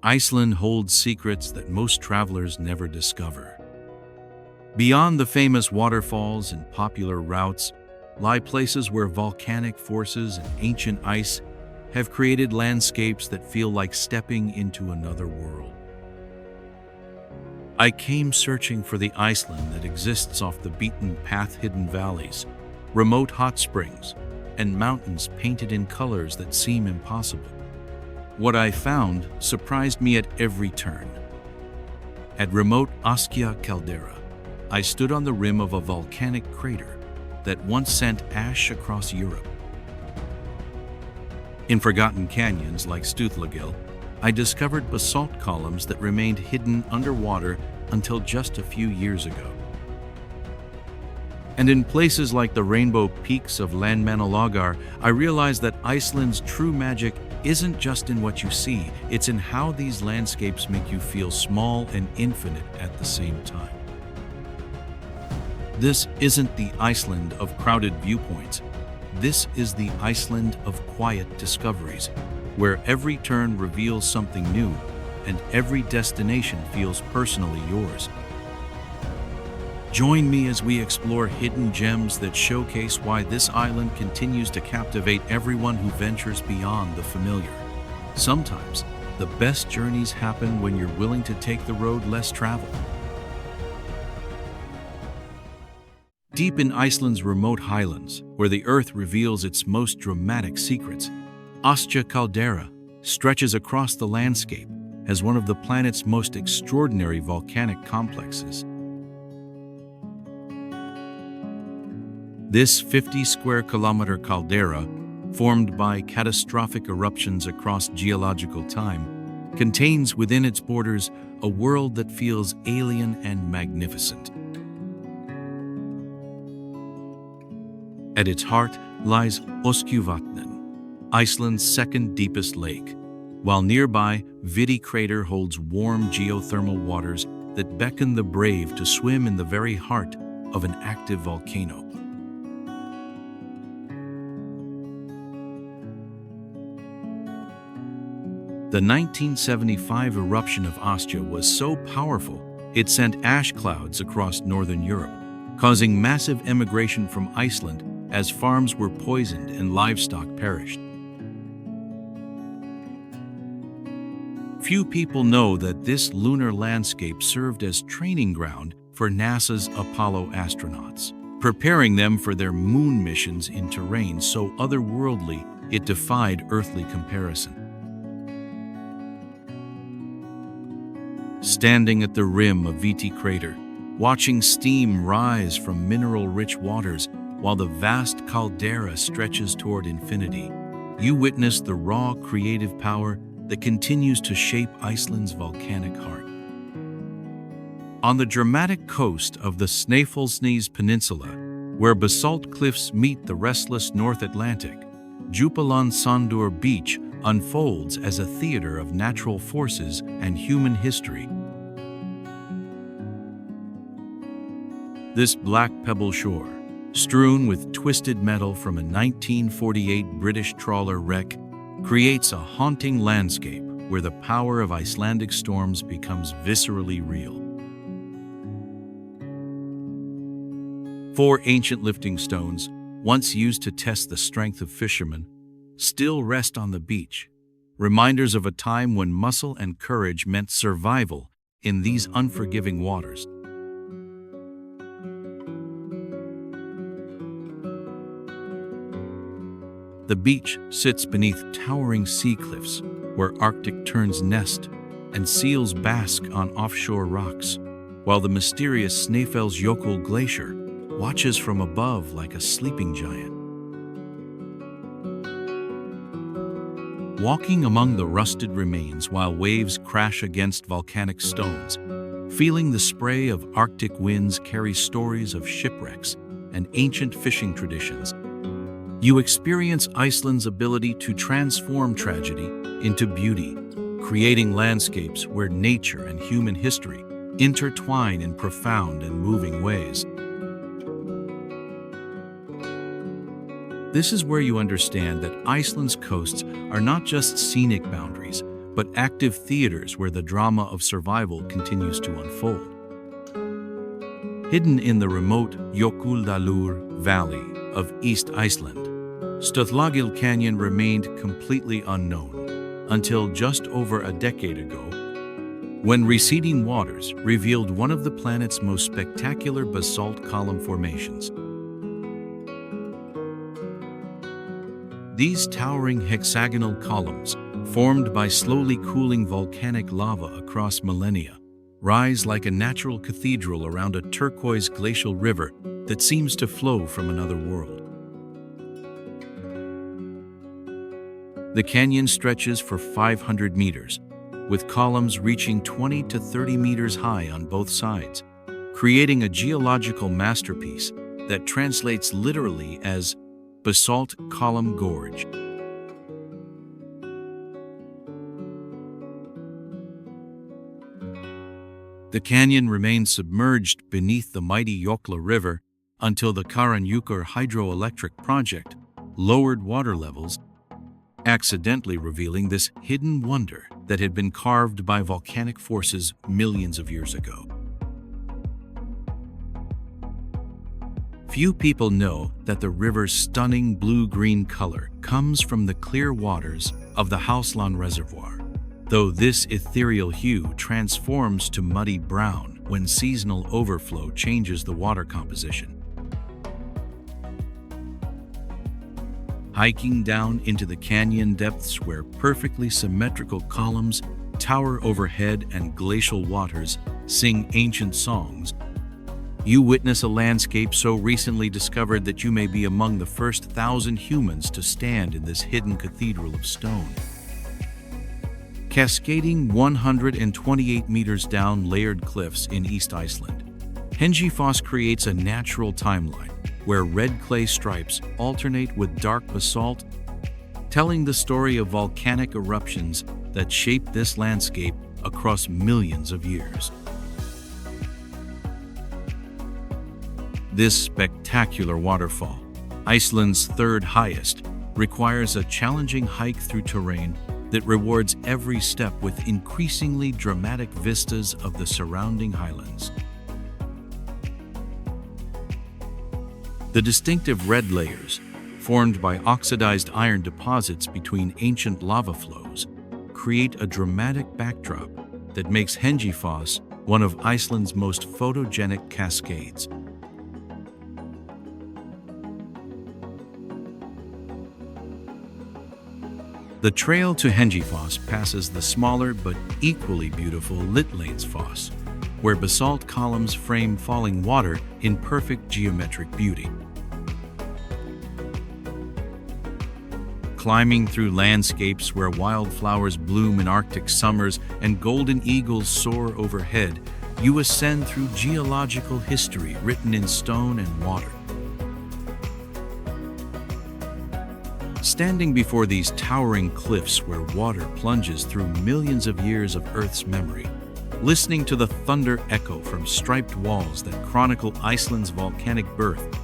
Iceland holds secrets that most travelers never discover. Beyond the famous waterfalls and popular routes lie places where volcanic forces and ancient ice have created landscapes that feel like stepping into another world. I came searching for the Iceland that exists off the beaten path, hidden valleys, remote hot springs, and mountains painted in colors that seem impossible. What I found surprised me at every turn. At remote Askja caldera, I stood on the rim of a volcanic crater that once sent ash across Europe. In forgotten canyons like Stuthlagil, I discovered basalt columns that remained hidden underwater until just a few years ago. And in places like the rainbow peaks of Landmannalaugar, I realized that Iceland's true magic isn't just in what you see, it's in how these landscapes make you feel small and infinite at the same time. This isn't the Iceland of crowded viewpoints. This is the Iceland of quiet discoveries, where every turn reveals something new and every destination feels personally yours. Join me as we explore hidden gems that showcase why this island continues to captivate everyone who ventures beyond the familiar. Sometimes, the best journeys happen when you're willing to take the road less traveled. Deep in Iceland's remote highlands, where the earth reveals its most dramatic secrets, Askja caldera stretches across the landscape as one of the planet's most extraordinary volcanic complexes. This 50-square-kilometer caldera, formed by catastrophic eruptions across geological time, contains within its borders a world that feels alien and magnificent. At its heart lies Öskjuvatn, Iceland's second deepest lake, while nearby Viti crater holds warm geothermal waters that beckon the brave to swim in the very heart of an active volcano. The 1975 eruption of Askja was so powerful, it sent ash clouds across northern Europe, causing massive emigration from Iceland as farms were poisoned and livestock perished. Few people know that this lunar landscape served as training ground for NASA's Apollo astronauts, preparing them for their moon missions in terrain so otherworldly it defied earthly comparison. Standing at the rim of Viti crater, watching steam rise from mineral-rich waters while the vast caldera stretches toward infinity, you witness the raw creative power that continues to shape Iceland's volcanic heart. On the dramatic coast of the Snæfellsnes Peninsula, where basalt cliffs meet the restless North Atlantic, Djupalandsandur Beach unfolds as a theater of natural forces and human history. This black pebble shore, strewn with twisted metal from a 1948 British trawler wreck, creates a haunting landscape where the power of Icelandic storms becomes viscerally real. 4 ancient lifting stones, once used to test the strength of fishermen, still rest on the beach, reminders of a time when muscle and courage meant survival in these unforgiving waters. The beach sits beneath towering sea cliffs where Arctic terns nest and seals bask on offshore rocks, while the mysterious Snæfellsjökull glacier watches from above like a sleeping giant. Walking among the rusted remains while waves crash against volcanic stones, feeling the spray of Arctic winds carry stories of shipwrecks and ancient fishing traditions, you experience Iceland's ability to transform tragedy into beauty, creating landscapes where nature and human history intertwine in profound and moving ways. This is where you understand that Iceland's coasts are not just scenic boundaries, but active theaters where the drama of survival continues to unfold. Hidden in the remote Jökuldalur Valley of East Iceland, Stöðlagil Canyon remained completely unknown until just over a decade ago, when receding waters revealed one of the planet's most spectacular basalt column formations. These towering hexagonal columns, formed by slowly cooling volcanic lava across millennia, rise like a natural cathedral around a turquoise glacial river that seems to flow from another world. The canyon stretches for 500 meters, with columns reaching 20 to 30 meters high on both sides, creating a geological masterpiece that translates literally as Basalt Column Gorge. The canyon remains submerged beneath the mighty Jökla River until the Karanjúkur hydroelectric project lowered water levels, accidentally revealing this hidden wonder that had been carved by volcanic forces millions of years ago. Few people know that the river's stunning blue-green color comes from the clear waters of the Hálslón Reservoir, though this ethereal hue transforms to muddy brown when seasonal overflow changes the water composition. Hiking down into the canyon depths where perfectly symmetrical columns tower overhead and glacial waters sing ancient songs, you witness a landscape so recently discovered that you may be among the first 1,000 humans to stand in this hidden cathedral of stone. Cascading 128 meters down layered cliffs in East Iceland, Hengifoss creates a natural timeline where red clay stripes alternate with dark basalt, telling the story of volcanic eruptions that shaped this landscape across millions of years. This spectacular waterfall, Iceland's third highest, requires a challenging hike through terrain that rewards every step with increasingly dramatic vistas of the surrounding highlands. The distinctive red layers, formed by oxidized iron deposits between ancient lava flows, create a dramatic backdrop that makes Hengifoss one of Iceland's most photogenic cascades. The trail to Hengifoss passes the smaller but equally beautiful Litleinsfoss, where basalt columns frame falling water in perfect geometric beauty. Climbing through landscapes where wildflowers bloom in Arctic summers and golden eagles soar overhead, you ascend through geological history written in stone and water. Standing before these towering cliffs where water plunges through millions of years of Earth's memory, listening to the thunder echo from striped walls that chronicle Iceland's volcanic birth,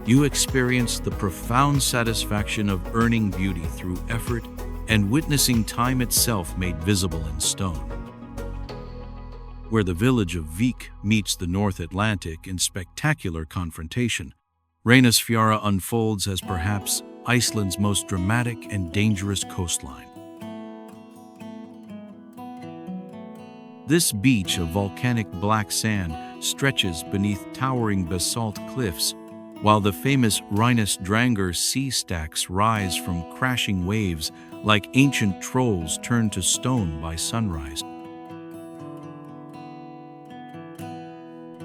you experience the profound satisfaction of earning beauty through effort and witnessing time itself made visible in stone. Where the village of Vík meets the North Atlantic in spectacular confrontation, Reynisfjara unfolds as perhaps Iceland's most dramatic and dangerous coastline. This beach of volcanic black sand stretches beneath towering basalt cliffs, while the famous Reynisdrangar sea stacks rise from crashing waves like ancient trolls turned to stone by sunrise.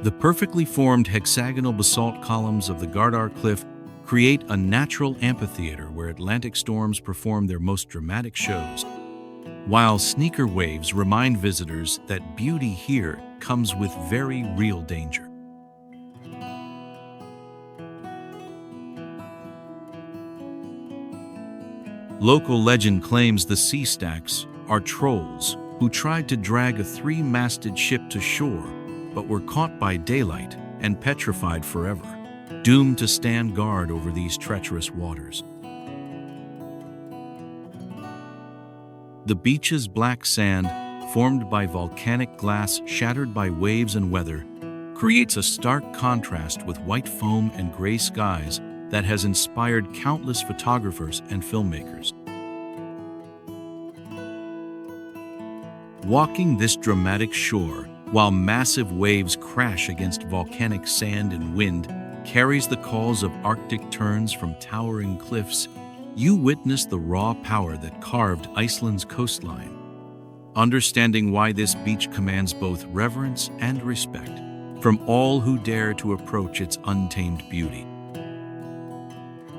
The perfectly formed hexagonal basalt columns of the Gardar Cliff create a natural amphitheater where Atlantic storms perform their most dramatic shows, while sneaker waves remind visitors that beauty here comes with very real danger. Local legend claims the sea stacks are trolls who tried to drag a three-masted ship to shore but were caught by daylight and petrified forever, doomed to stand guard over these treacherous waters. The beach's black sand, formed by volcanic glass shattered by waves and weather, creates a stark contrast with white foam and gray skies that has inspired countless photographers and filmmakers. Walking this dramatic shore, while massive waves crash against volcanic sand and wind, carries the calls of Arctic terns from towering cliffs, you witness the raw power that carved Iceland's coastline. Understanding why this beach commands both reverence and respect from all who dare to approach its untamed beauty.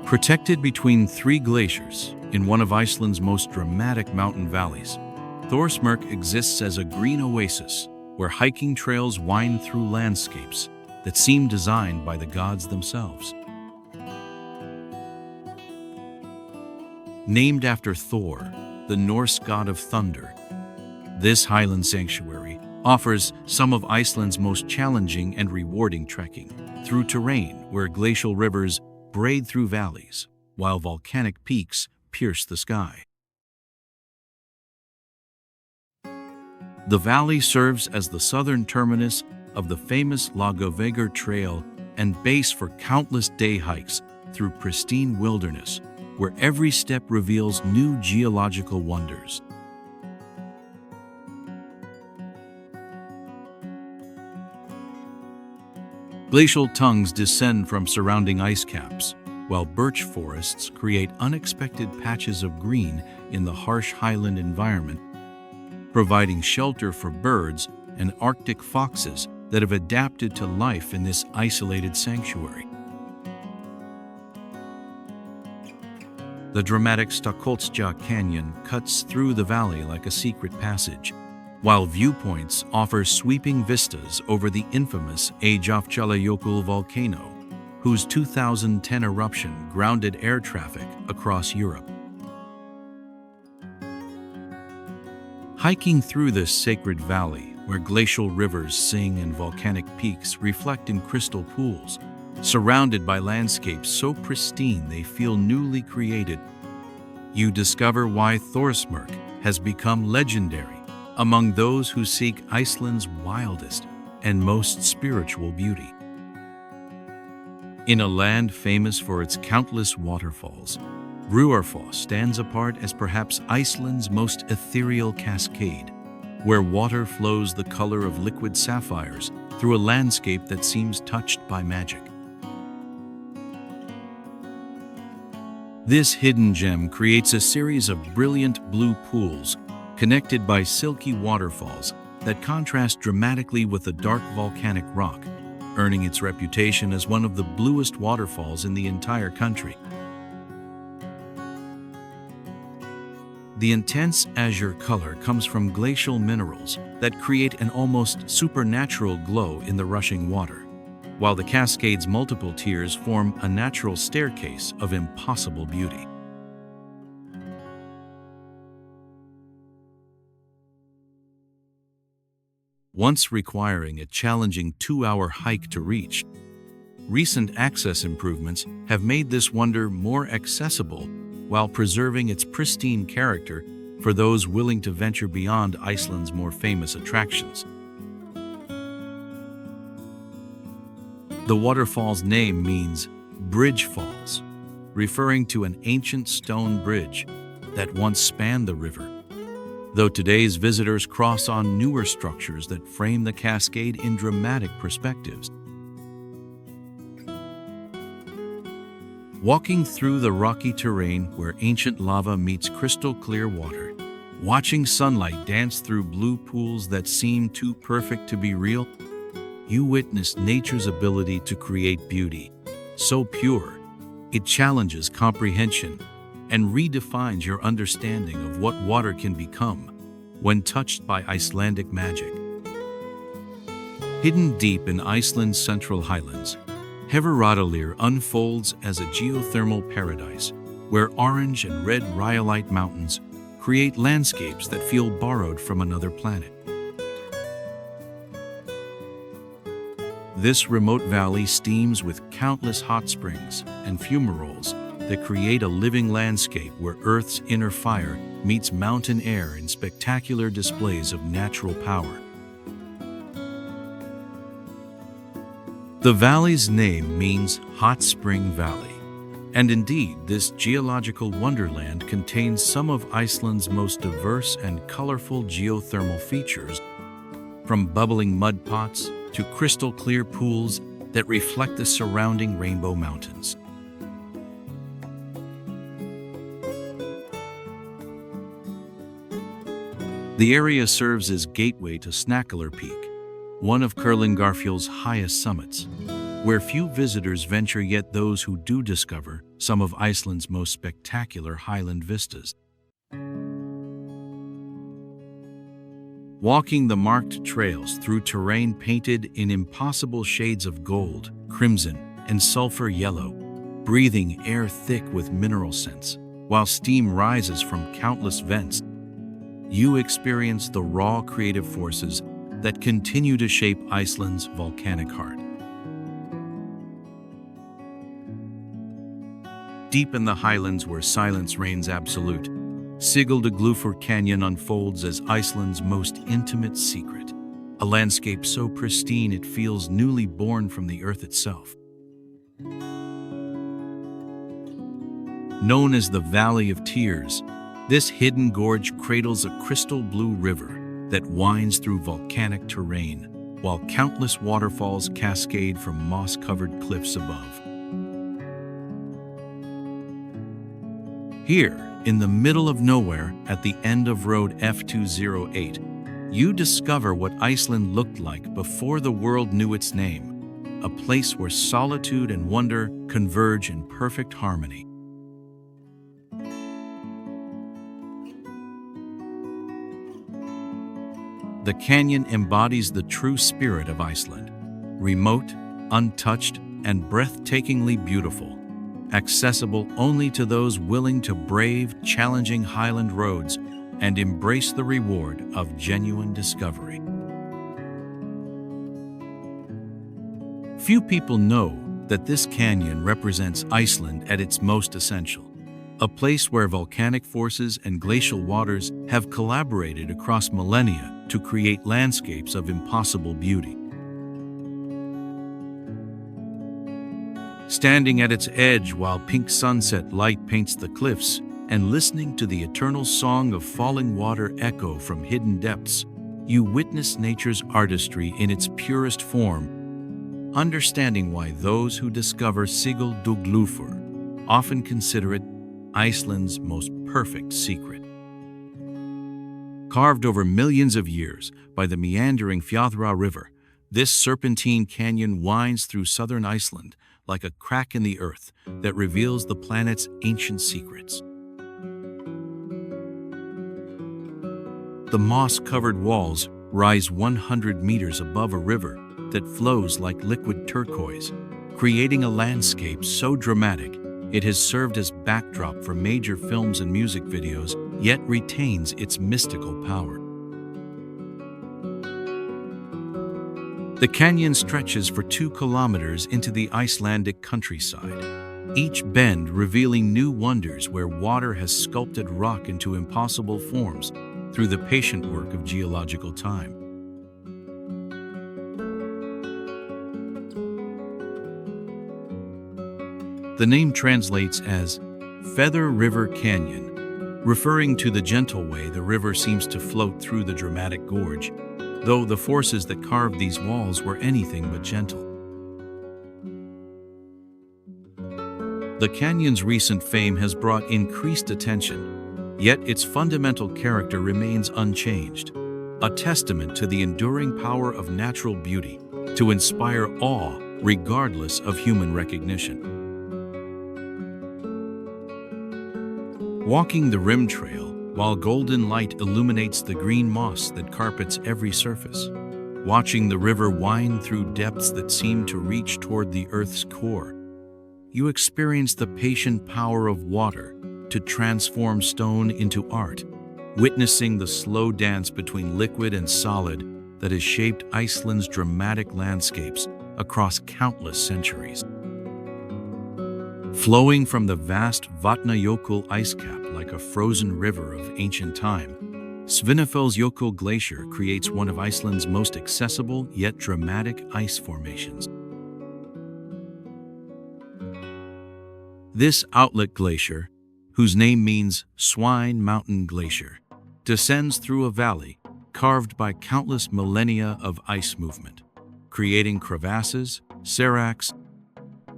Protected between three glaciers in one of Iceland's most dramatic mountain valleys, Thorsmörk exists as a green oasis where hiking trails wind through landscapes that seem designed by the gods themselves. Named after Thor, the Norse god of thunder, this highland sanctuary offers some of Iceland's most challenging and rewarding trekking through terrain where glacial rivers braid through valleys, while volcanic peaks pierce the sky. The valley serves as the southern terminus of the famous Laugaveggur Trail and base for countless day hikes through pristine wilderness, where every step reveals new geological wonders. Glacial tongues descend from surrounding ice caps, while birch forests create unexpected patches of green in the harsh highland environment, providing shelter for birds and Arctic foxes that have adapted to life in this isolated sanctuary. The dramatic Stokholtsja Canyon cuts through the valley like a secret passage, while viewpoints offer sweeping vistas over the infamous Eyjafjallajökull volcano, whose 2010 eruption grounded air traffic across Europe. Hiking through this sacred valley, where glacial rivers sing and volcanic peaks reflect in crystal pools, surrounded by landscapes so pristine they feel newly created, you discover why Thorsmörk has become legendary among those who seek Iceland's wildest and most spiritual beauty. In a land famous for its countless waterfalls, Ruarfoss stands apart as perhaps Iceland's most ethereal cascade, where water flows the color of liquid sapphires through a landscape that seems touched by magic. This hidden gem creates a series of brilliant blue pools connected by silky waterfalls that contrast dramatically with the dark volcanic rock, earning its reputation as one of the bluest waterfalls in the entire country. The intense azure color comes from glacial minerals that create an almost supernatural glow in the rushing water, while the cascade's multiple tiers form a natural staircase of impossible beauty. Once requiring a challenging 2-hour hike to reach, recent access improvements have made this wonder more accessible while preserving its pristine character for those willing to venture beyond Iceland's more famous attractions. The waterfall's name means Bridge Falls, referring to an ancient stone bridge that once spanned the river, though today's visitors cross on newer structures that frame the cascade in dramatic perspectives. Walking through the rocky terrain where ancient lava meets crystal clear water, watching sunlight dance through blue pools that seem too perfect to be real, you witness nature's ability to create beauty, so pure, it challenges comprehension and redefines your understanding of what water can become when touched by Icelandic magic. Hidden deep in Iceland's central highlands, Heferadalir unfolds as a geothermal paradise where orange and red rhyolite mountains create landscapes that feel borrowed from another planet. This remote valley steams with countless hot springs and fumaroles that create a living landscape where Earth's inner fire meets mountain air in spectacular displays of natural power. The valley's name means Hot Spring Valley, and indeed, this geological wonderland contains some of Iceland's most diverse and colorful geothermal features, from bubbling mud pots to crystal-clear pools that reflect the surrounding Rainbow Mountains. The area serves as gateway to Snæfellsjökull Peak, one of Kerlingarfjall's highest summits, where few visitors venture, yet those who do discover some of Iceland's most spectacular highland vistas. Walking the marked trails through terrain painted in impossible shades of gold, crimson, and sulfur yellow, breathing air thick with mineral scents, while steam rises from countless vents, you experience the raw creative forces that continue to shape Iceland's volcanic heart. Deep in the highlands where silence reigns absolute, Sigölduglufur Canyon unfolds as Iceland's most intimate secret, a landscape so pristine it feels newly born from the earth itself. Known as the Valley of Tears, this hidden gorge cradles a crystal blue river that winds through volcanic terrain, while countless waterfalls cascade from moss-covered cliffs above. Here, in the middle of nowhere at the end of Road F208, you discover what Iceland looked like before the world knew its name, a place where solitude and wonder converge in perfect harmony. The canyon embodies the true spirit of Iceland, remote, untouched, and breathtakingly beautiful, accessible only to those willing to brave challenging highland roads and embrace the reward of genuine discovery. Few people know that this canyon represents Iceland at its most essential, a place where volcanic forces and glacial waters have collaborated across millennia to create landscapes of impossible beauty. Standing at its edge while pink sunset light paints the cliffs and listening to the eternal song of falling water echo from hidden depths, you witness nature's artistry in its purest form, understanding why those who discover Sigölduglufur often consider it Iceland's most perfect secret. Carved over millions of years by the meandering Fjaðra River, this serpentine canyon winds through southern Iceland like a crack in the earth that reveals the planet's ancient secrets. The moss-covered walls rise 100 meters above a river that flows like liquid turquoise, creating a landscape so dramatic it has served as backdrop for major films and music videos, yet retains its mystical power. The canyon stretches for 2 kilometers into the Icelandic countryside, each bend revealing new wonders where water has sculpted rock into impossible forms through the patient work of geological time. The name translates as Feather River Canyon, referring to the gentle way the river seems to float through the dramatic gorge, though the forces that carved these walls were anything but gentle. The canyon's recent fame has brought increased attention, yet its fundamental character remains unchanged, a testament to the enduring power of natural beauty to inspire awe regardless of human recognition. Walking the rim trail, while golden light illuminates the green moss that carpets every surface, watching the river wind through depths that seem to reach toward the earth's core, you experience the patient power of water to transform stone into art, witnessing the slow dance between liquid and solid that has shaped Iceland's dramatic landscapes across countless centuries. Flowing from the vast Vatnajökull ice cap like a frozen river of ancient time, Svinefellsjökull Glacier creates one of Iceland's most accessible yet dramatic ice formations. This outlet glacier, whose name means Swine Mountain Glacier, descends through a valley carved by countless millennia of ice movement, creating crevasses, seracs,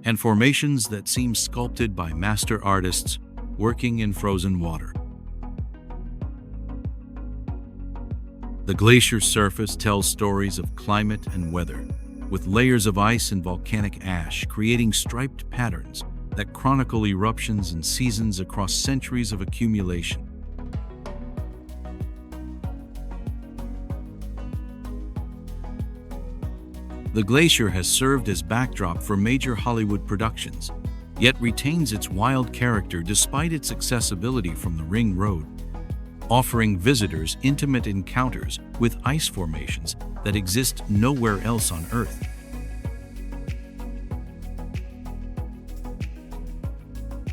and formations that seem sculpted by master artists working in frozen water. The glacier's surface tells stories of climate and weather, with layers of ice and volcanic ash creating striped patterns that chronicle eruptions and seasons across centuries of accumulation. The glacier has served as backdrop for major Hollywood productions, yet retains its wild character despite its accessibility from the Ring Road, offering visitors intimate encounters with ice formations that exist nowhere else on Earth.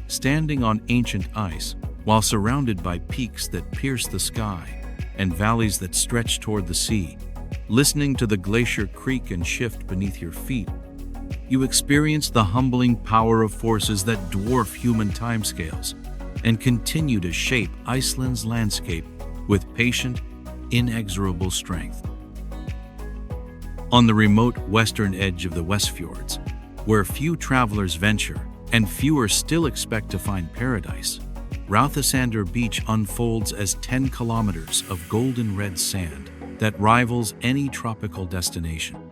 Standing on ancient ice, while surrounded by peaks that pierce the sky and valleys that stretch toward the sea, listening to the glacier creak and shift beneath your feet, you experience the humbling power of forces that dwarf human timescales and continue to shape Iceland's landscape with patient, inexorable strength. On the remote western edge of the Westfjords, where few travelers venture and fewer still expect to find paradise, Rauðasandur Beach unfolds as 10 kilometers of golden red sand that rivals any tropical destination.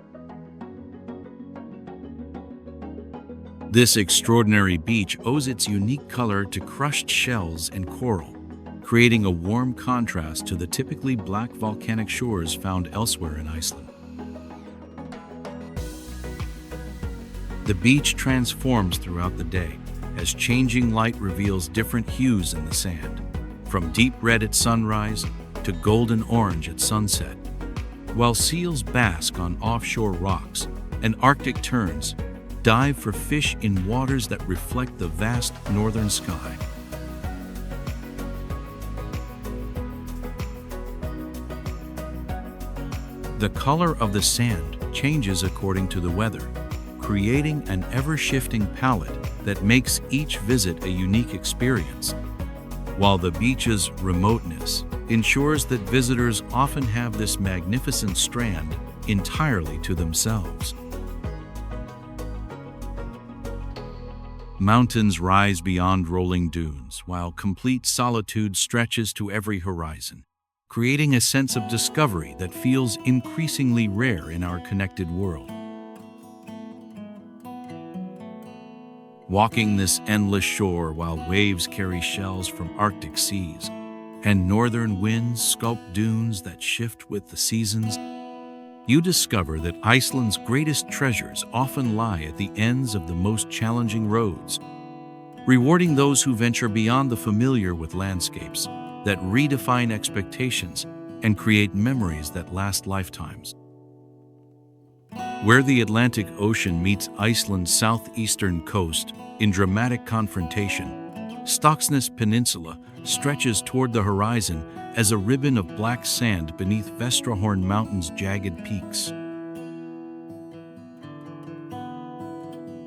This extraordinary beach owes its unique color to crushed shells and coral, creating a warm contrast to the typically black volcanic shores found elsewhere in Iceland. The beach transforms throughout the day as changing light reveals different hues in the sand, from deep red at sunrise to golden orange at sunset, while seals bask on offshore rocks and Arctic terns dive for fish in waters that reflect the vast northern sky. The color of the sand changes according to the weather, creating an ever-shifting palette that makes each visit a unique experience, while the beach's remoteness ensures that visitors often have this magnificent strand entirely to themselves. Mountains rise beyond rolling dunes, while complete solitude stretches to every horizon, creating a sense of discovery that feels increasingly rare in our connected world. Walking this endless shore while waves carry shells from Arctic seas and northern winds sculpt dunes that shift with the seasons, you discover that Iceland's greatest treasures often lie at the ends of the most challenging roads, rewarding those who venture beyond the familiar with landscapes that redefine expectations and create memories that last lifetimes. Where the Atlantic Ocean meets Iceland's southeastern coast in dramatic confrontation, Stokksnes Peninsula stretches toward the horizon as a ribbon of black sand beneath Vestrahorn Mountain's jagged peaks.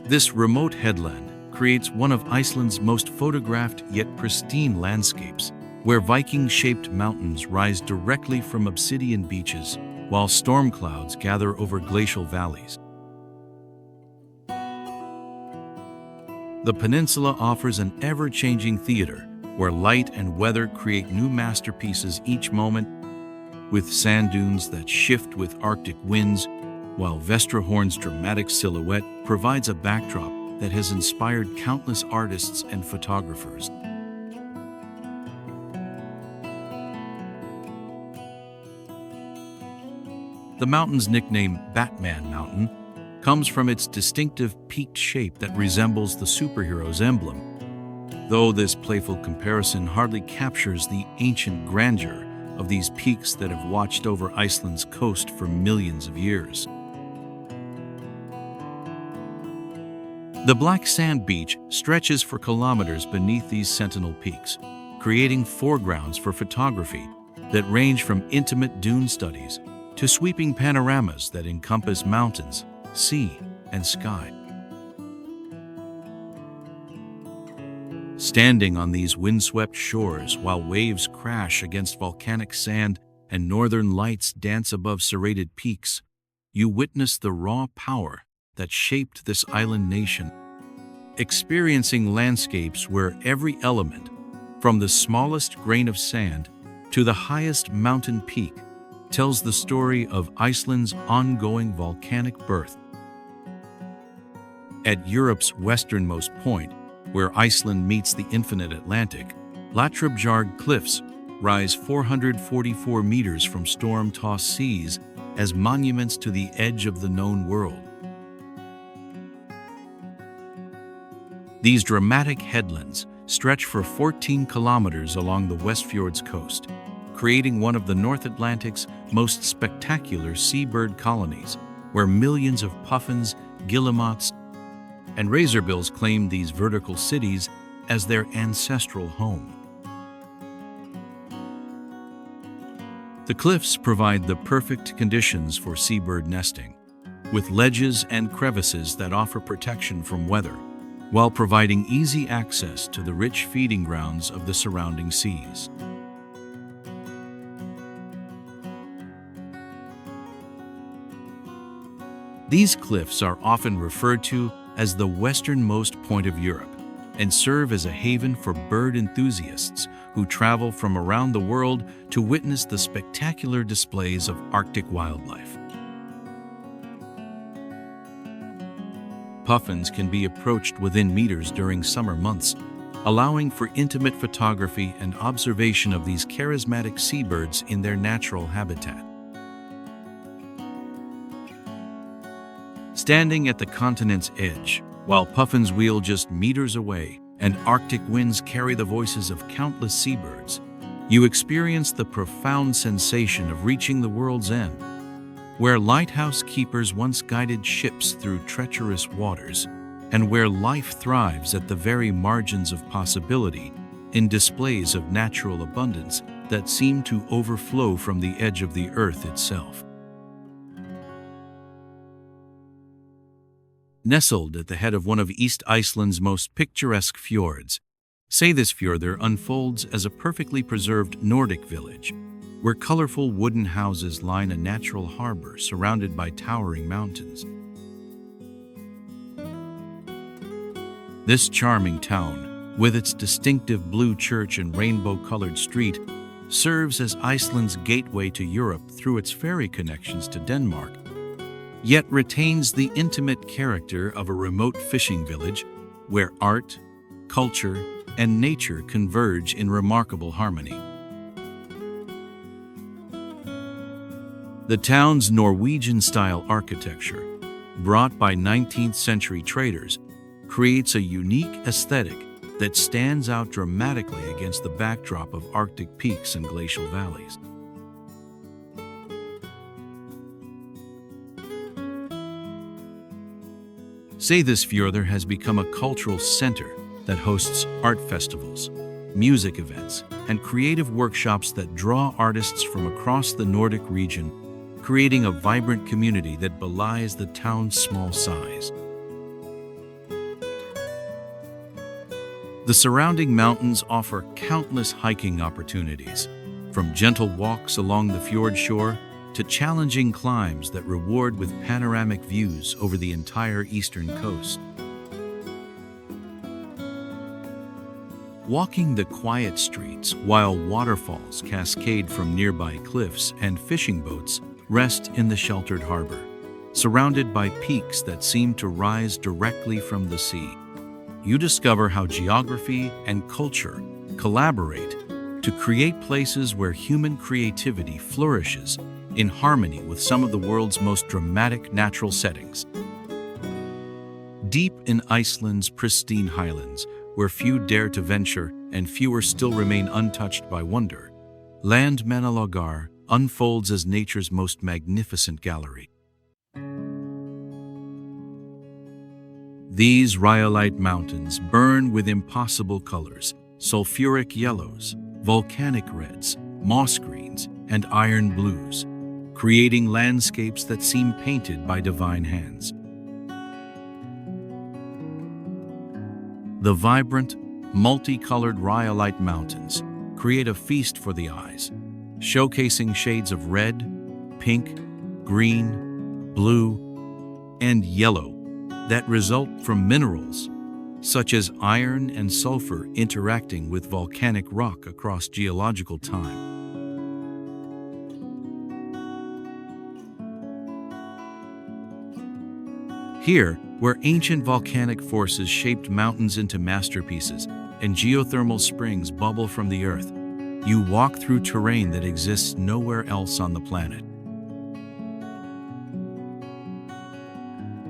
This remote headland creates one of Iceland's most photographed yet pristine landscapes, where Viking-shaped mountains rise directly from obsidian beaches, while storm clouds gather over glacial valleys. The peninsula offers an ever-changing theater where light and weather create new masterpieces each moment, with sand dunes that shift with Arctic winds, while Vestrahorn's dramatic silhouette provides a backdrop that has inspired countless artists and photographers. The mountain's nickname, Batman Mountain, comes from its distinctive peaked shape that resembles the superhero's emblem, though this playful comparison hardly captures the ancient grandeur of these peaks that have watched over Iceland's coast for millions of years. The black sand beach stretches for kilometers beneath these sentinel peaks, creating foregrounds for photography that range from intimate dune studies to sweeping panoramas that encompass mountains, sea, and sky. Standing on these windswept shores while waves crash against volcanic sand and northern lights dance above serrated peaks, you witness the raw power that shaped this island nation. Experiencing landscapes where every element, from the smallest grain of sand to the highest mountain peak, tells the story of Iceland's ongoing volcanic birth. At Europe's westernmost point, where Iceland meets the infinite Atlantic, Lathrubjarg Cliffs rise 444 meters from storm-tossed seas as monuments to the edge of the known world. These dramatic headlands stretch for 14 kilometers along the Westfjord's coast, creating one of the North Atlantic's most spectacular seabird colonies, where millions of puffins, guillemots, and razorbills claim these vertical cities as their ancestral home. The cliffs provide the perfect conditions for seabird nesting, with ledges and crevices that offer protection from weather, while providing easy access to the rich feeding grounds of the surrounding seas. These cliffs are often referred to as the westernmost point of Europe and serve as a haven for bird enthusiasts who travel from around the world to witness the spectacular displays of Arctic wildlife. Puffins can be approached within meters during summer months, allowing for intimate photography and observation of these charismatic seabirds in their natural habitat. Standing at the continent's edge, while puffins wheel just meters away and Arctic winds carry the voices of countless seabirds, you experience the profound sensation of reaching the world's end, where lighthouse keepers once guided ships through treacherous waters, and where life thrives at the very margins of possibility in displays of natural abundance that seem to overflow from the edge of the earth itself. Nestled at the head of one of East Iceland's most picturesque fjords, Seyðisfjörður unfolds as a perfectly preserved Nordic village, where colorful wooden houses line a natural harbor surrounded by towering mountains. This charming town, with its distinctive blue church and rainbow-colored street, serves as Iceland's gateway to Europe through its ferry connections to Denmark, yet retains the intimate character of a remote fishing village where art, culture, and nature converge in remarkable harmony. The town's Norwegian-style architecture, brought by 19th-century traders, creates a unique aesthetic that stands out dramatically against the backdrop of Arctic peaks and glacial valleys. Seyðisfjörður has become a cultural center that hosts art festivals, music events, and creative workshops that draw artists from across the Nordic region, creating a vibrant community that belies the town's small size. The surrounding mountains offer countless hiking opportunities, from gentle walks along the fjord shore to challenging climbs that reward with panoramic views over the entire eastern coast. Walking the quiet streets while waterfalls cascade from nearby cliffs and fishing boats rest in the sheltered harbor, surrounded by peaks that seem to rise directly from the sea. You discover how geography and culture collaborate to create places where human creativity flourishes in harmony with some of the world's most dramatic natural settings. Deep in Iceland's pristine highlands, where few dare to venture and fewer still remain untouched by wonder, Landmannalaugar unfolds as nature's most magnificent gallery. These rhyolite mountains burn with impossible colors, sulfuric yellows, volcanic reds, moss greens, and iron blues, creating landscapes that seem painted by divine hands. The vibrant, multicolored rhyolite mountains create a feast for the eyes, showcasing shades of red, pink, green, blue, and yellow that result from minerals such as iron and sulfur interacting with volcanic rock across geological time. Here, where ancient volcanic forces shaped mountains into masterpieces and geothermal springs bubble from the earth, you walk through terrain that exists nowhere else on the planet.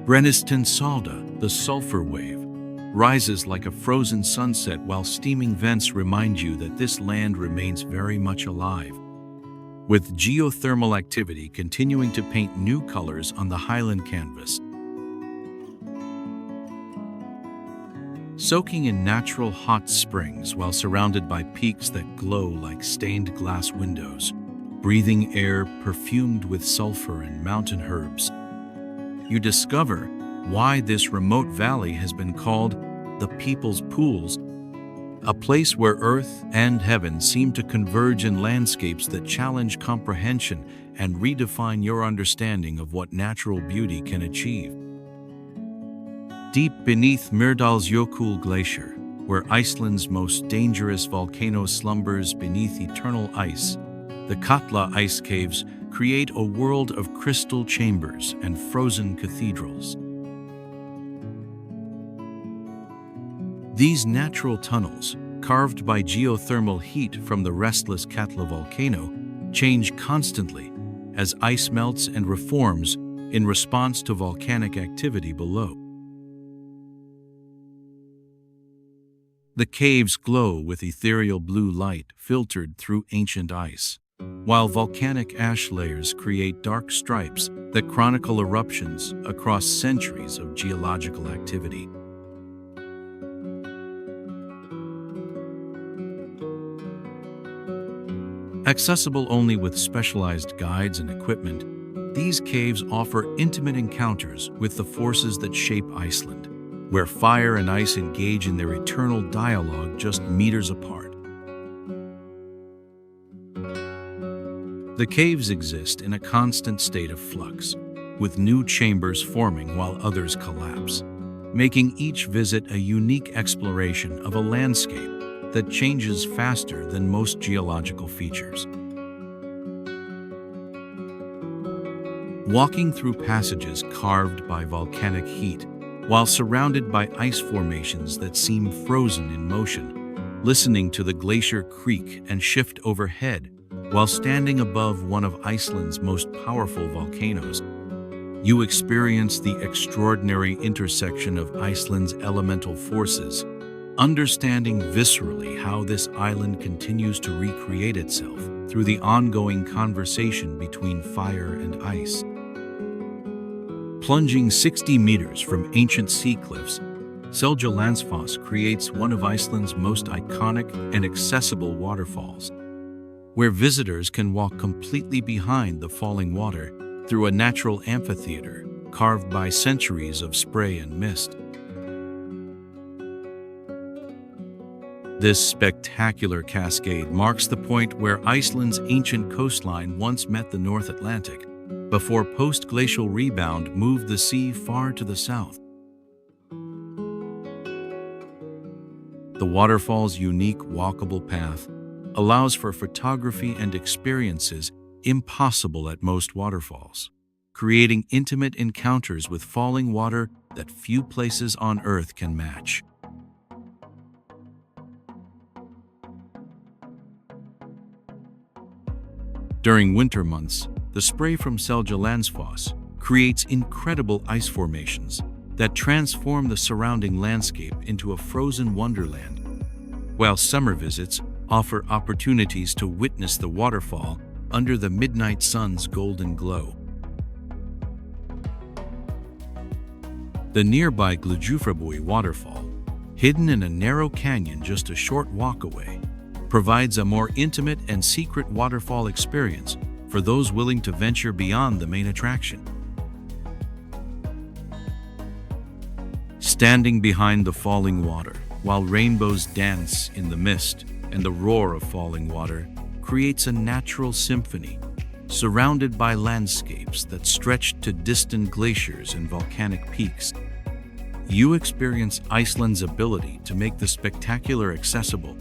Brennisteinssolda, the sulfur wave, rises like a frozen sunset while steaming vents remind you that this land remains very much alive, with geothermal activity continuing to paint new colors on the highland canvas. Soaking in natural hot springs while surrounded by peaks that glow like stained glass windows, breathing air perfumed with sulfur and mountain herbs, you discover why this remote valley has been called the People's Pools, a place where earth and heaven seem to converge in landscapes that challenge comprehension and redefine your understanding of what natural beauty can achieve. Deep beneath Myrdalsjökull Glacier, where Iceland's most dangerous volcano slumbers beneath eternal ice, the Katla ice caves create a world of crystal chambers and frozen cathedrals. These natural tunnels, carved by geothermal heat from the restless Katla volcano, change constantly as ice melts and reforms in response to volcanic activity below. The caves glow with ethereal blue light filtered through ancient ice, while volcanic ash layers create dark stripes that chronicle eruptions across centuries of geological activity. Accessible only with specialized guides and equipment, these caves offer intimate encounters with the forces that shape Iceland, where fire and ice engage in their eternal dialogue just meters apart. The caves exist in a constant state of flux, with new chambers forming while others collapse, making each visit a unique exploration of a landscape that changes faster than most geological features. Walking through passages carved by volcanic heat, while surrounded by ice formations that seem frozen in motion, listening to the glacier creak and shift overhead while standing above one of Iceland's most powerful volcanoes, you experience the extraordinary intersection of Iceland's elemental forces, understanding viscerally how this island continues to recreate itself through the ongoing conversation between fire and ice. Plunging 60 meters from ancient sea cliffs, Seljalandsfoss creates one of Iceland's most iconic and accessible waterfalls, where visitors can walk completely behind the falling water through a natural amphitheater carved by centuries of spray and mist. This spectacular cascade marks the point where Iceland's ancient coastline once met the North Atlantic, before post-glacial rebound moved the sea far to the south. The waterfall's unique walkable path allows for photography and experiences impossible at most waterfalls, creating intimate encounters with falling water that few places on Earth can match. During winter months, the spray from Seljalandsfoss creates incredible ice formations that transform the surrounding landscape into a frozen wonderland, while summer visits offer opportunities to witness the waterfall under the midnight sun's golden glow. The nearby Glujufrabui waterfall, hidden in a narrow canyon just a short walk away, provides a more intimate and secret waterfall experience for those willing to venture beyond the main attraction. Standing behind the falling water, while rainbows dance in the mist and the roar of falling water creates a natural symphony, surrounded by landscapes that stretch to distant glaciers and volcanic peaks. You experience Iceland's ability to make the spectacular accessible,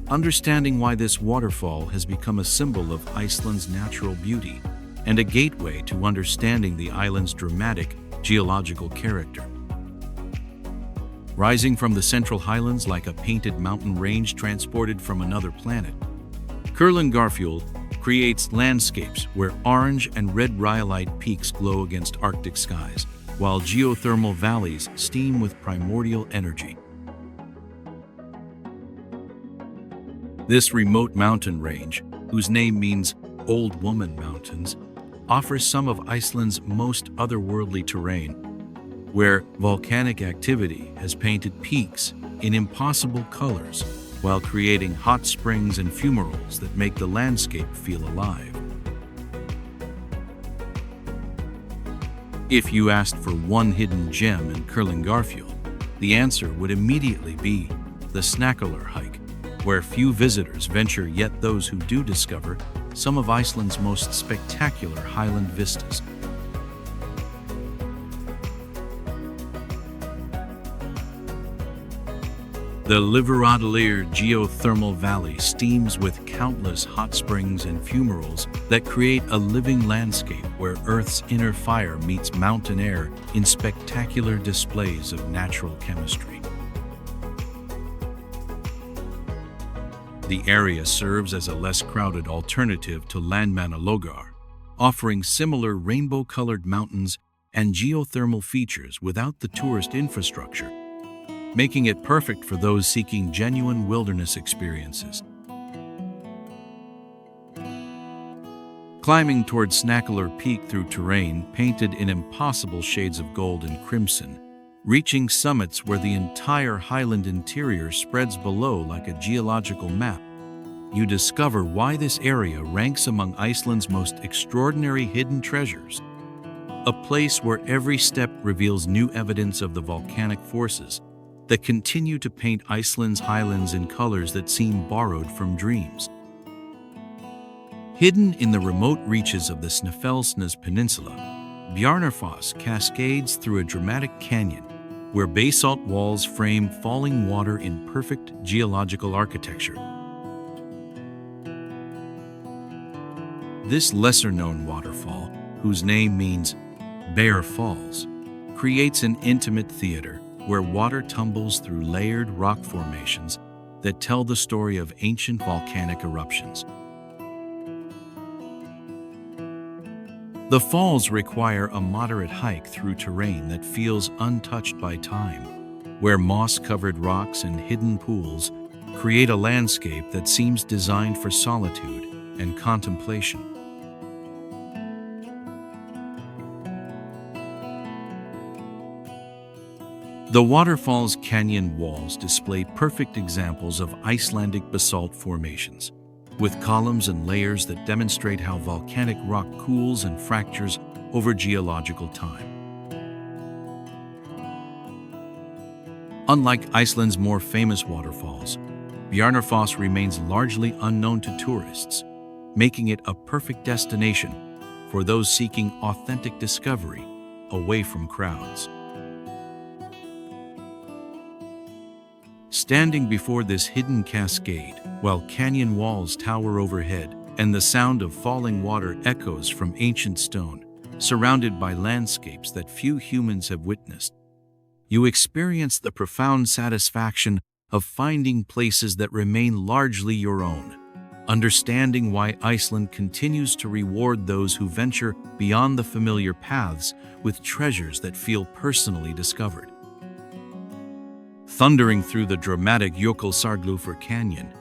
understanding why this waterfall has become a symbol of Iceland's natural beauty and a gateway to understanding the island's dramatic geological character. Rising from the Central Highlands like a painted mountain range transported from another planet, Kurlangarfjöll creates landscapes where orange and red rhyolite peaks glow against Arctic skies, while geothermal valleys steam with primordial energy. This remote mountain range, whose name means Old Woman Mountains, offers some of Iceland's most otherworldly terrain, where volcanic activity has painted peaks in impossible colors while creating hot springs and fumaroles that make the landscape feel alive. If you asked for one hidden gem in Kurlangarfjöll, the answer would immediately be the Snæfellsjökull hike, where few visitors venture, yet those who do discover some of Iceland's most spectacular highland vistas. The Liveradalir geothermal valley steams with countless hot springs and fumaroles that create a living landscape where Earth's inner fire meets mountain air in spectacular displays of natural chemistry. The area serves as a less crowded alternative to Landmannalaugar, offering similar rainbow-colored mountains and geothermal features without the tourist infrastructure, making it perfect for those seeking genuine wilderness experiences. Climbing towards Snæfellsjökull Peak through terrain painted in impossible shades of gold and crimson, reaching summits where the entire highland interior spreads below like a geological map, you discover why this area ranks among Iceland's most extraordinary hidden treasures. A place where every step reveals new evidence of the volcanic forces that continue to paint Iceland's highlands in colors that seem borrowed from dreams. Hidden in the remote reaches of the Snæfellsnes Peninsula, Bjarnarfoss cascades through a dramatic canyon where basalt walls frame falling water in perfect geological architecture. This lesser-known waterfall, whose name means Bear Falls, creates an intimate theater where water tumbles through layered rock formations that tell the story of ancient volcanic eruptions. The falls require a moderate hike through terrain that feels untouched by time, where moss-covered rocks and hidden pools create a landscape that seems designed for solitude and contemplation. The waterfall's canyon walls display perfect examples of Icelandic basalt formations, with columns and layers that demonstrate how volcanic rock cools and fractures over geological time. Unlike Iceland's more famous waterfalls, Bjarnarfoss remains largely unknown to tourists, making it a perfect destination for those seeking authentic discovery away from crowds. Standing before this hidden cascade, while canyon walls tower overhead and the sound of falling water echoes from ancient stone, surrounded by landscapes that few humans have witnessed, you experience the profound satisfaction of finding places that remain largely your own, understanding why Iceland continues to reward those who venture beyond the familiar paths with treasures that feel personally discovered. Thundering through the dramatic Jökulsárgljúfur Canyon,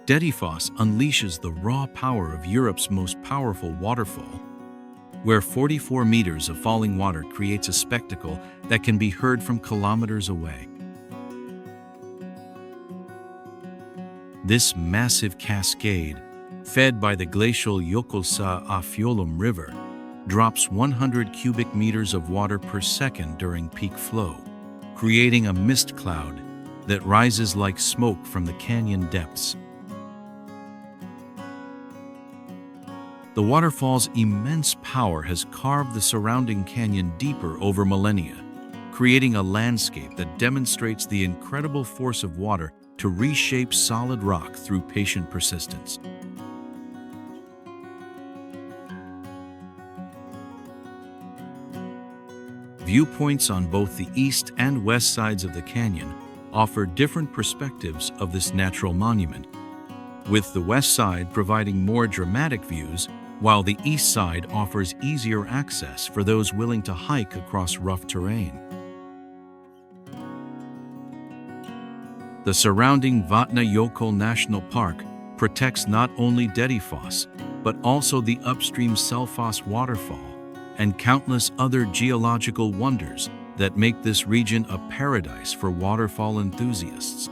Dettifoss unleashes the raw power of Europe's most powerful waterfall, where 44 meters of falling water creates a spectacle that can be heard from kilometers away. This massive cascade, fed by the glacial Jokulsa Afjolum River, drops 100 cubic meters of water per second during peak flow, creating a mist cloud that rises like smoke from the canyon depths. The waterfall's immense power has carved the surrounding canyon deeper over millennia, creating a landscape that demonstrates the incredible force of water to reshape solid rock through patient persistence. Viewpoints on both the east and west sides of the canyon offer different perspectives of this natural monument, with the west side providing more dramatic views, while the east side offers easier access for those willing to hike across rough terrain. The surrounding Vatnajökull National Park protects not only Dettifoss, but also the upstream Selfoss waterfall and countless other geological wonders that make this region a paradise for waterfall enthusiasts.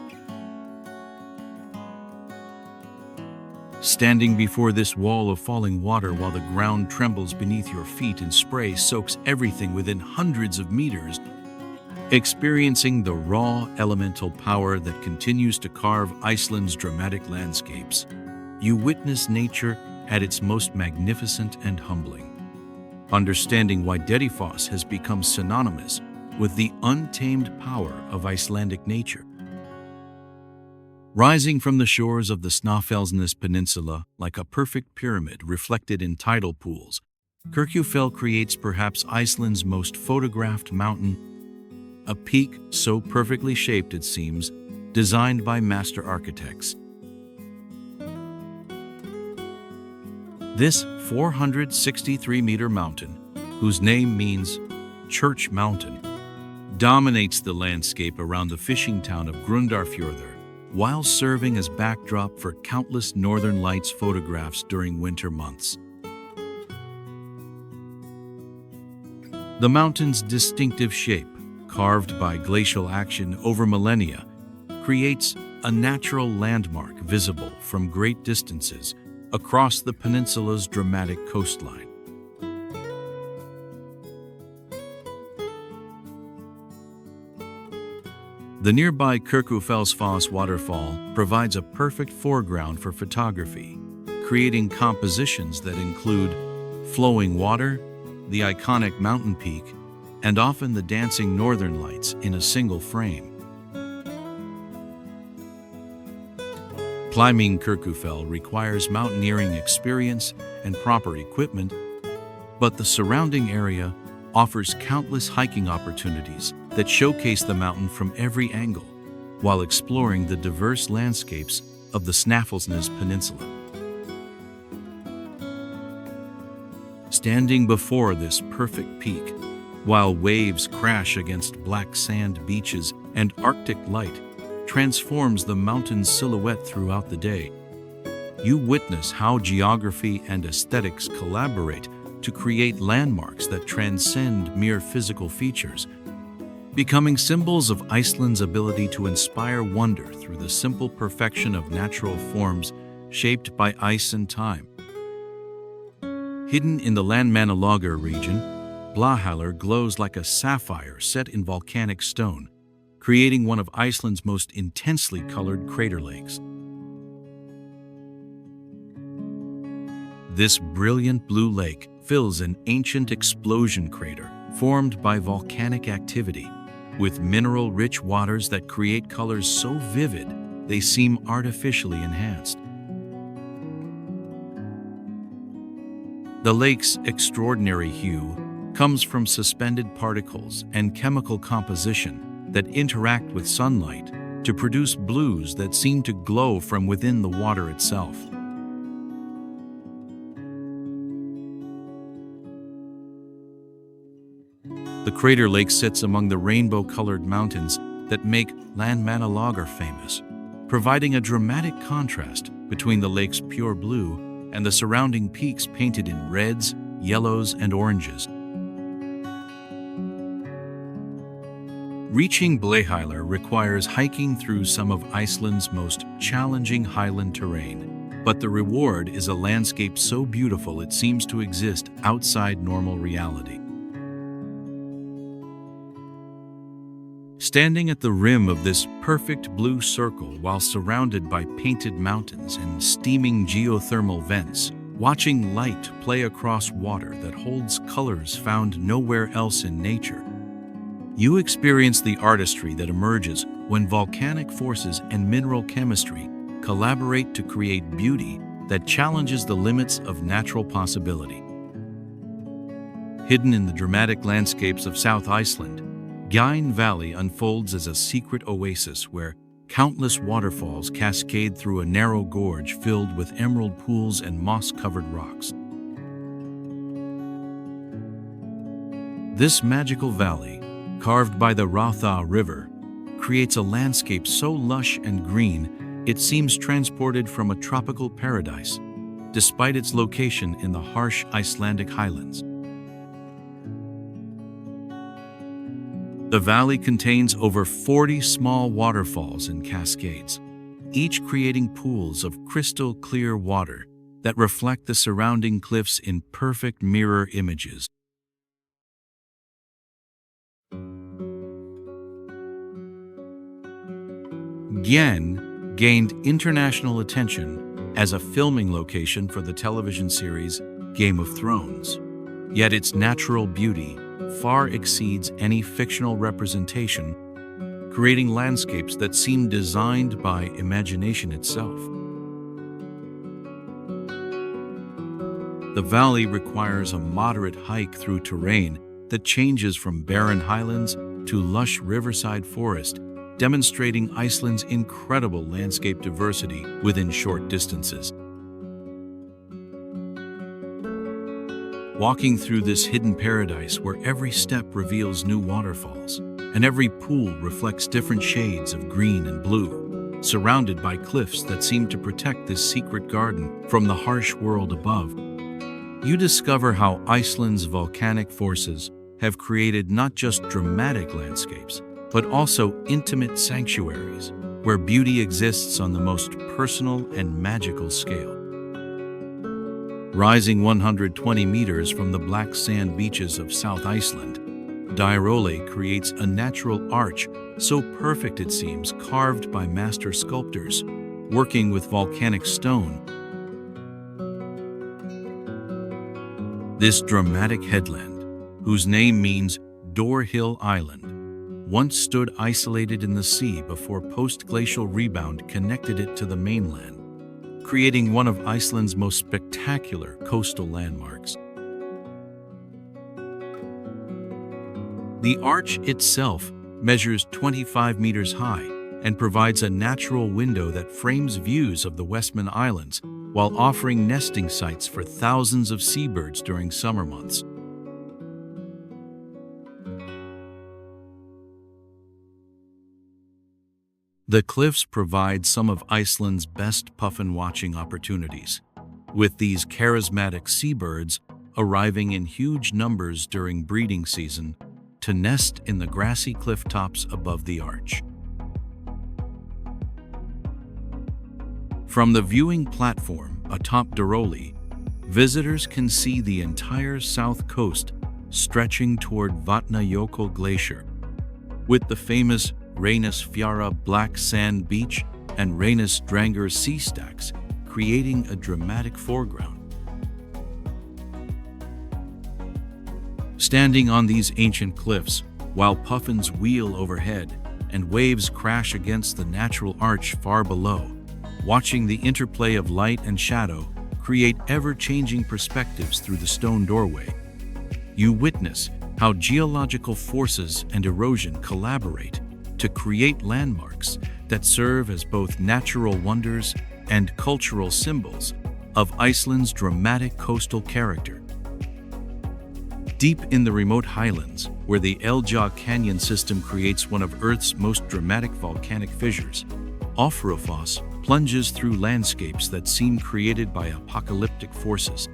Standing before this wall of falling water while the ground trembles beneath your feet and spray soaks everything within hundreds of meters, experiencing the raw elemental power that continues to carve Iceland's dramatic landscapes, you witness nature at its most magnificent and humbling. Understanding why Dettifoss has become synonymous with the untamed power of Icelandic nature. Rising from the shores of the Snæfellsnes Peninsula like a perfect pyramid reflected in tidal pools, Kirkjufell creates perhaps Iceland's most photographed mountain, a peak so perfectly shaped, it seems, designed by master architects. This 463-meter mountain, whose name means Church Mountain, dominates the landscape around the fishing town of Grundarfjörður, while serving as backdrop for countless Northern Lights photographs during winter months. The mountain's distinctive shape, carved by glacial action over millennia, creates a natural landmark visible from great distances across the peninsula's dramatic coastline. The nearby Kirkjufellsfoss waterfall provides a perfect foreground for photography, creating compositions that include flowing water, the iconic mountain peak, and often the dancing northern lights in a single frame. Climbing Kirkjufell requires mountaineering experience and proper equipment, but the surrounding area offers countless hiking opportunities that showcase the mountain from every angle, while exploring the diverse landscapes of the Snæfellsnes Peninsula. Standing before this perfect peak, while waves crash against black sand beaches and Arctic light transforms the mountain's silhouette throughout the day, you witness how geography and aesthetics collaborate to create landmarks that transcend mere physical features, becoming symbols of Iceland's ability to inspire wonder through the simple perfection of natural forms shaped by ice and time. Hidden in the Landmannalaugar region, Blahallur glows like a sapphire set in volcanic stone, creating one of Iceland's most intensely colored crater lakes. This brilliant blue lake fills an ancient explosion crater formed by volcanic activity, with mineral-rich waters that create colors so vivid they seem artificially enhanced. The lake's extraordinary hue comes from suspended particles and chemical composition that interact with sunlight to produce blues that seem to glow from within the water itself. The crater lake sits among the rainbow-colored mountains that make Landmannalaugar famous, providing a dramatic contrast between the lake's pure blue and the surrounding peaks painted in reds, yellows, and oranges. Reaching Bleihaller requires hiking through some of Iceland's most challenging highland terrain, but the reward is a landscape so beautiful it seems to exist outside normal reality. Standing at the rim of this perfect blue circle while surrounded by painted mountains and steaming geothermal vents, watching light play across water that holds colors found nowhere else in nature, you experience the artistry that emerges when volcanic forces and mineral chemistry collaborate to create beauty that challenges the limits of natural possibility. Hidden in the dramatic landscapes of South Iceland, Gine Valley unfolds as a secret oasis where countless waterfalls cascade through a narrow gorge filled with emerald pools and moss-covered rocks. This magical valley, carved by the Rotha River, creates a landscape so lush and green it seems transported from a tropical paradise, despite its location in the harsh Icelandic highlands. The valley contains over 40 small waterfalls and cascades, each creating pools of crystal clear water that reflect the surrounding cliffs in perfect mirror images. Gjen gained international attention as a filming location for the television series Game of Thrones, yet its natural beauty far exceeds any fictional representation, creating landscapes that seem designed by imagination itself. The valley requires a moderate hike through terrain that changes from barren highlands to lush riverside forest, demonstrating Iceland's incredible landscape diversity within short distances. Walking through this hidden paradise where every step reveals new waterfalls, and every pool reflects different shades of green and blue, surrounded by cliffs that seem to protect this secret garden from the harsh world above, you discover how Iceland's volcanic forces have created not just dramatic landscapes, but also intimate sanctuaries where beauty exists on the most personal and magical scale. Rising 120 meters from the black sand beaches of South Iceland, Dyrhólaey creates a natural arch so perfect it seems carved by master sculptors working with volcanic stone. This dramatic headland, whose name means Door Hill Island, once stood isolated in the sea before post-glacial rebound connected it to the mainland, creating one of Iceland's most spectacular coastal landmarks. The arch itself measures 25 meters high and provides a natural window that frames views of the Westman Islands while offering nesting sites for thousands of seabirds during summer months. The cliffs provide some of Iceland's best puffin watching opportunities, with these charismatic seabirds arriving in huge numbers during breeding season to nest in the grassy cliff tops above the arch. From the viewing platform atop Dyrhólaey, visitors can see the entire south coast stretching toward Vatnajökull Glacier, with the famous Reynisfjara black sand beach and Reynisdrangur sea stacks creating a dramatic foreground. Standing on these ancient cliffs, while puffins wheel overhead and waves crash against the natural arch far below, watching the interplay of light and shadow create ever-changing perspectives through the stone doorway, you witness how geological forces and erosion collaborate to create landmarks that serve as both natural wonders and cultural symbols of Iceland's dramatic coastal character. Deep in the remote highlands, where the Eldgjá Canyon system creates one of Earth's most dramatic volcanic fissures, Ofrafoss plunges through landscapes that seem created by apocalyptic forces.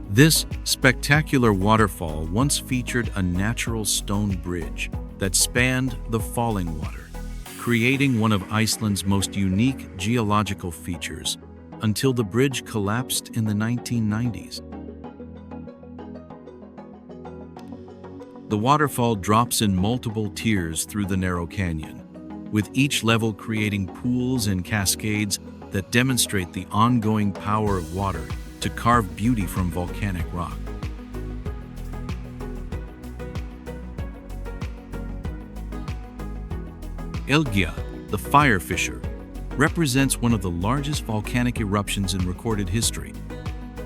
This spectacular waterfall once featured a natural stone bridge that spanned the falling water, creating one of Iceland's most unique geological features until the bridge collapsed in the 1990s. The waterfall drops in multiple tiers through the narrow canyon, with each level creating pools and cascades that demonstrate the ongoing power of water to carve beauty from volcanic rock. Elgia, the fire fissure, represents one of the largest volcanic eruptions in recorded history,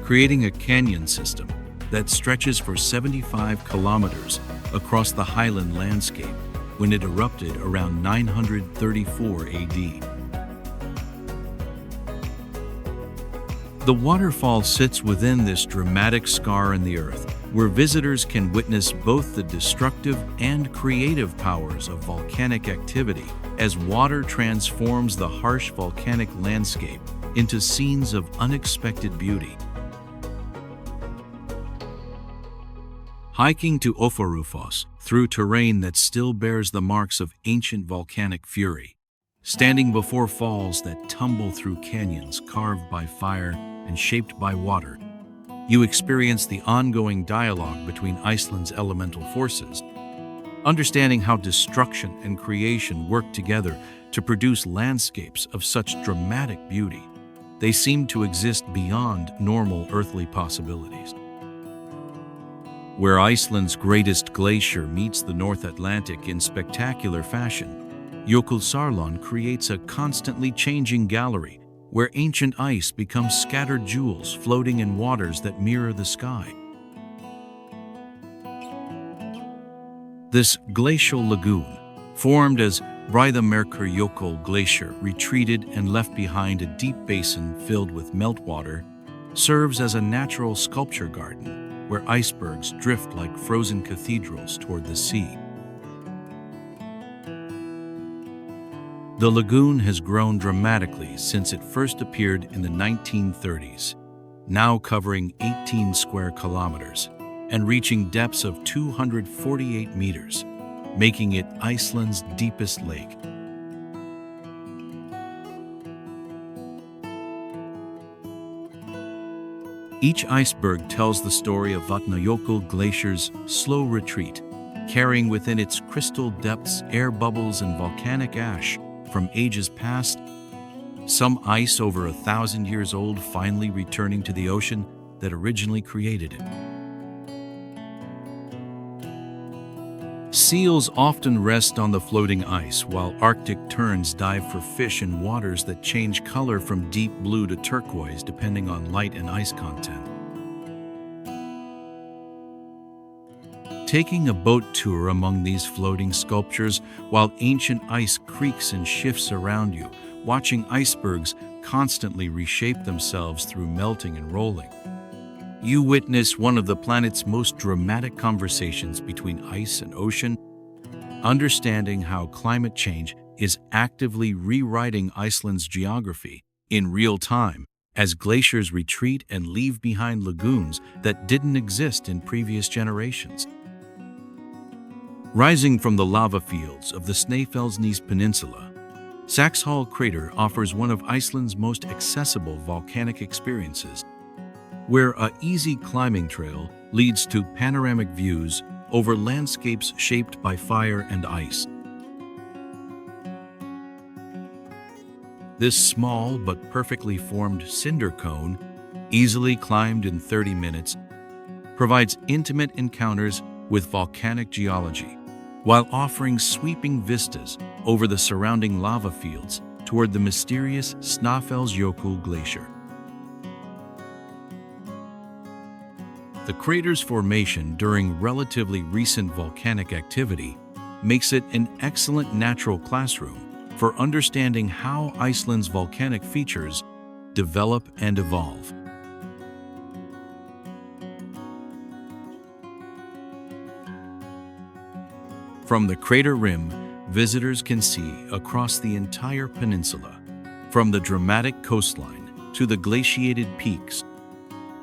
creating a canyon system that stretches for 75 kilometers across the highland landscape when it erupted around 934 AD. The waterfall sits within this dramatic scar in the earth, where visitors can witness both the destructive and creative powers of volcanic activity as water transforms the harsh volcanic landscape into scenes of unexpected beauty. Hiking to Ofarufos through terrain that still bears the marks of ancient volcanic fury, standing before falls that tumble through canyons carved by fire and shaped by water, you experience the ongoing dialogue between Iceland's elemental forces, understanding how destruction and creation work together to produce landscapes of such dramatic beauty. They seem to exist beyond normal earthly possibilities. Where Iceland's greatest glacier meets the North Atlantic in spectacular fashion, Jökulsárlón creates a constantly changing gallery where ancient ice becomes scattered jewels floating in waters that mirror the sky. This glacial lagoon, formed as Breiðamerkurjökull Glacier retreated and left behind a deep basin filled with meltwater, serves as a natural sculpture garden where icebergs drift like frozen cathedrals toward the sea. The lagoon has grown dramatically since it first appeared in the 1930s, now covering 18 square kilometers and reaching depths of 248 meters, making it Iceland's deepest lake. Each iceberg tells the story of Vatnajökull Glacier's slow retreat, carrying within its crystal depths air bubbles and volcanic ash from ages past, some ice over 1,000 years old finally returning to the ocean that originally created it. Seals often rest on the floating ice, while Arctic terns dive for fish in waters that change color from deep blue to turquoise depending on light and ice content. Taking a boat tour among these floating sculptures while ancient ice creaks and shifts around you, watching icebergs constantly reshape themselves through melting and rolling. You witness one of the planet's most dramatic conversations between ice and ocean, understanding how climate change is actively rewriting Iceland's geography in real time as glaciers retreat and leave behind lagoons that didn't exist in previous generations. Rising from the lava fields of the Snæfellsnes Peninsula, Saxhall Crater offers one of Iceland's most accessible volcanic experiences, where an easy climbing trail leads to panoramic views over landscapes shaped by fire and ice. This small but perfectly formed cinder cone, easily climbed in 30 minutes, provides intimate encounters with volcanic geology, while offering sweeping vistas over the surrounding lava fields toward the mysterious Snæfellsjökull Glacier. The crater's formation during relatively recent volcanic activity makes it an excellent natural classroom for understanding how Iceland's volcanic features develop and evolve. From the crater rim, visitors can see across the entire peninsula, from the dramatic coastline to the glaciated peaks,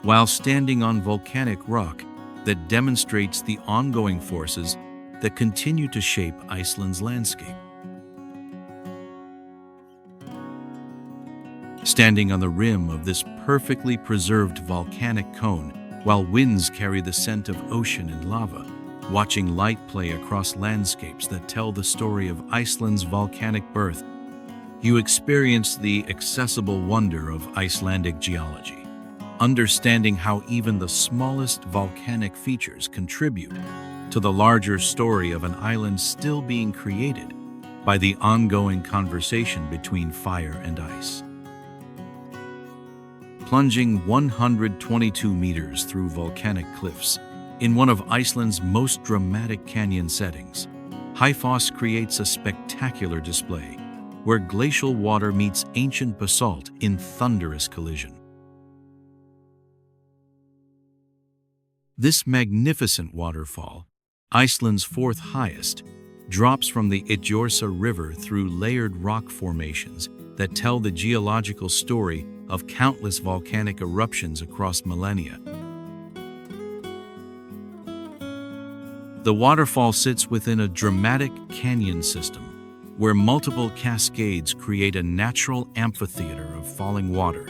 while standing on volcanic rock that demonstrates the ongoing forces that continue to shape Iceland's landscape. Standing on the rim of this perfectly preserved volcanic cone, while winds carry the scent of ocean and lava, watching light play across landscapes that tell the story of Iceland's volcanic birth, you experience the accessible wonder of Icelandic geology, understanding how even the smallest volcanic features contribute to the larger story of an island still being created by the ongoing conversation between fire and ice. Plunging 122 meters through volcanic cliffs in one of Iceland's most dramatic canyon settings, Hyfoss creates a spectacular display where glacial water meets ancient basalt in thunderous collision. This magnificent waterfall, Iceland's fourth highest, drops from the Idjorsa River through layered rock formations that tell the geological story of countless volcanic eruptions across millennia. The waterfall sits within a dramatic canyon system where multiple cascades create a natural amphitheater of falling water,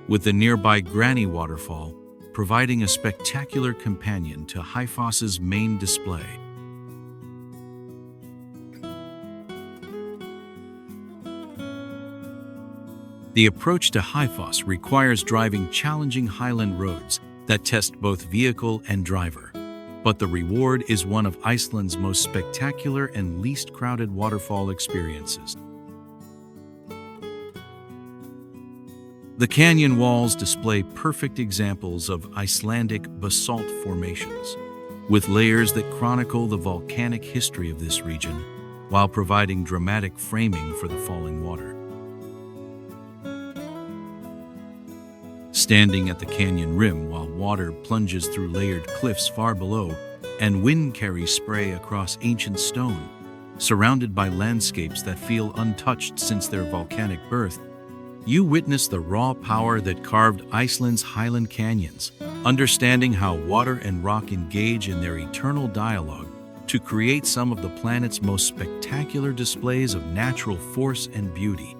with the nearby Granny Waterfall providing a spectacular companion to Hyfoss's main display. The approach to Hyfoss requires driving challenging highland roads that test both vehicle and driver, but the reward is one of Iceland's most spectacular and least crowded waterfall experiences. The canyon walls display perfect examples of Icelandic basalt formations, with layers that chronicle the volcanic history of this region while providing dramatic framing for the falling water. Standing at the canyon rim while water plunges through layered cliffs far below and wind carries spray across ancient stone, surrounded by landscapes that feel untouched since their volcanic birth, you witness the raw power that carved Iceland's highland canyons, understanding how water and rock engage in their eternal dialogue to create some of the planet's most spectacular displays of natural force and beauty.